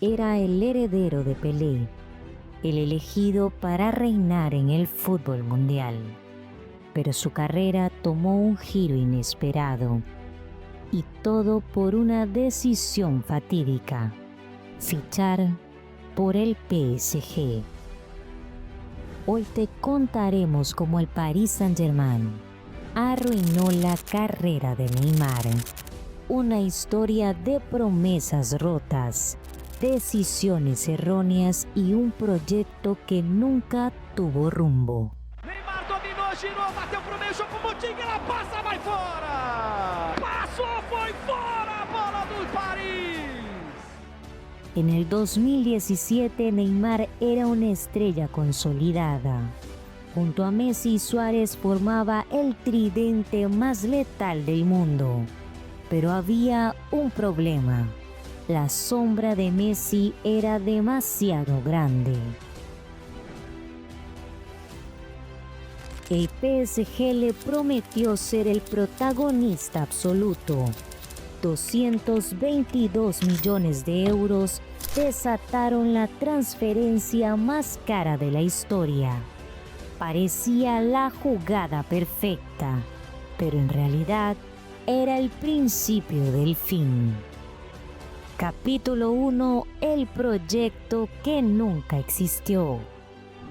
era el heredero de Pelé, el elegido para reinar en el fútbol mundial. Pero su carrera tomó un giro inesperado, y todo por una decisión fatídica: fichar por el PSG. Hoy te contaremos cómo el Paris Saint-Germain arruinó la carrera de Neymar. Una historia de promesas rotas, decisiones erróneas y un proyecto que nunca tuvo rumbo. Neymar dominou, girou, bateu pro meio, jogou pro Motinha, ela passa, vai fora! Passou, foi fora a bola do Paris! En el 2017, Neymar era una estrella consolidada. Junto a Messi y Suárez formaba el tridente más letal del mundo. Pero había un problema: la sombra de Messi era demasiado grande. El PSG le prometió ser el protagonista absoluto. 222 millones de euros desataron la transferencia más cara de la historia. Parecía la jugada perfecta, pero en realidad era el principio del fin. Capítulo 1: el proyecto que nunca existió.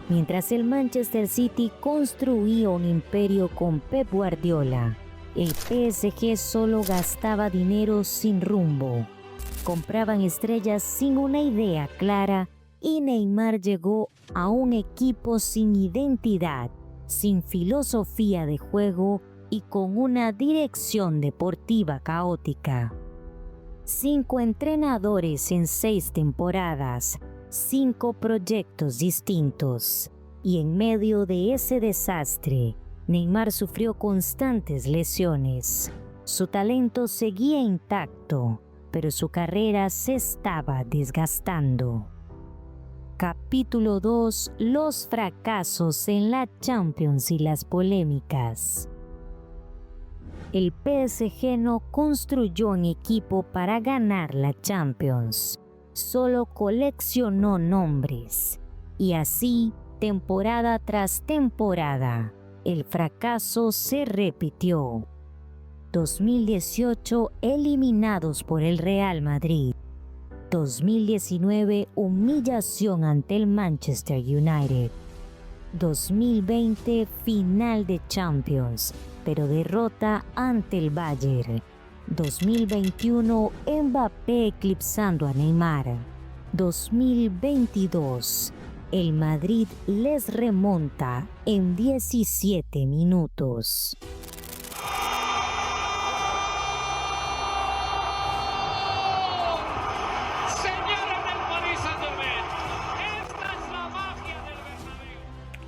Mientras el Manchester City construía un imperio con Pep Guardiola, el PSG solo gastaba dinero sin rumbo. Compraban estrellas sin una idea clara y Neymar llegó a un equipo sin identidad, sin filosofía de juego y con una dirección deportiva caótica. 5 entrenadores en 6 temporadas, 5 proyectos distintos. Y en medio de ese desastre, Neymar sufrió constantes lesiones. Su talento seguía intacto, pero su carrera se estaba desgastando. Capítulo 2: los fracasos en la Champions y las polémicas. El PSG no construyó un equipo para ganar la Champions, solo coleccionó nombres. Y así, temporada tras temporada, el fracaso se repitió. 2018, eliminados por el Real Madrid. 2019, humillación ante el Manchester United. 2020, final de Champions, pero derrota ante el Bayern. 2021, Mbappé eclipsando a Neymar. 2022, el Madrid les remonta en 17 minutos.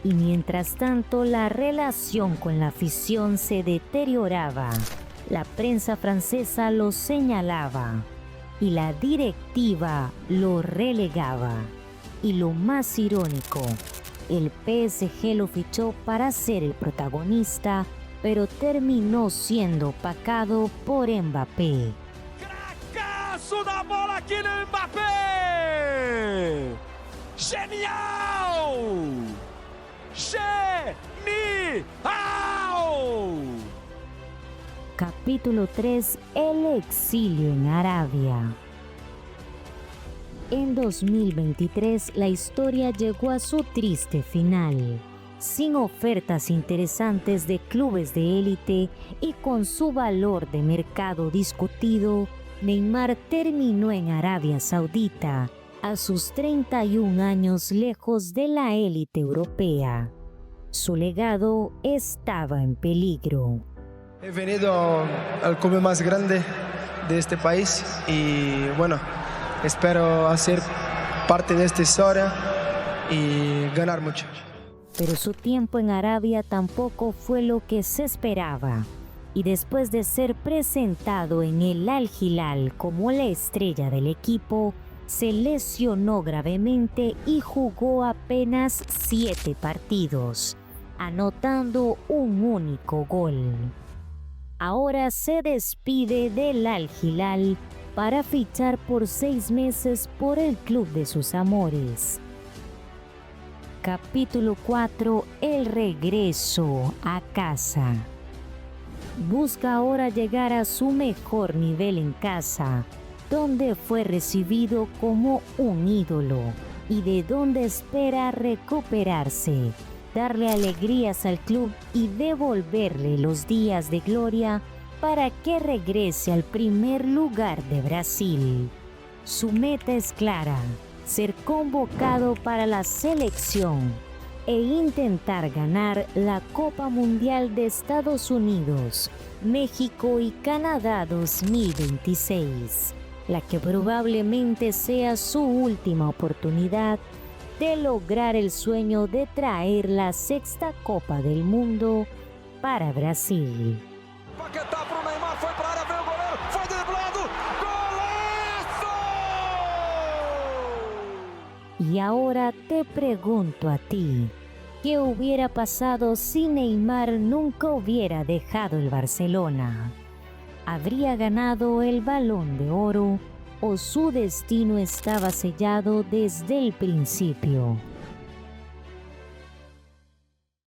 Y mientras tanto, la relación con la afición se deterioraba. La prensa francesa lo señalaba y la directiva lo relegaba. Y lo más irónico, el PSG lo fichó para ser el protagonista, pero terminó siendo opacado por Mbappé. Cracaço da bola aqui no Mbappé! Genial! Genial! Capítulo 3: el exilio en Arabia. En 2023, la historia llegó a su triste final. Sin ofertas interesantes de clubes de élite y con su valor de mercado discutido, Neymar terminó en Arabia Saudita, a sus 31 años, lejos de la élite europea. Su legado estaba en peligro. He venido al club más grande de este país y bueno, espero hacer parte de esta historia y ganar mucho. Pero su tiempo en Arabia tampoco fue lo que se esperaba. Y después de ser presentado en el Al Hilal como la estrella del equipo, se lesionó gravemente y jugó apenas 7 partidos, anotando un único gol. Ahora se despide del Al Hilal para fichar por 6 meses por el club de sus amores. Capítulo 4. El regreso a casa. Busca ahora llegar a su mejor nivel en casa, donde fue recibido como un ídolo y de donde espera recuperarse, darle alegrías al club y devolverle los días de gloria para que regrese al primer lugar de Brasil. Su meta es clara: ser convocado para la selección e intentar ganar la Copa Mundial de Estados Unidos, México y Canadá 2026, la que probablemente sea su última oportunidad de lograr el sueño de traer la 6ª Copa del Mundo para Brasil. Paquetá pro Neymar, foi pra área, veio o goleiro, foi driblado, golazo! Y ahora te pregunto a ti, ¿qué hubiera pasado si Neymar nunca hubiera dejado el Barcelona? ¿Habría ganado el Balón de Oro o su destino estaba sellado desde el principio?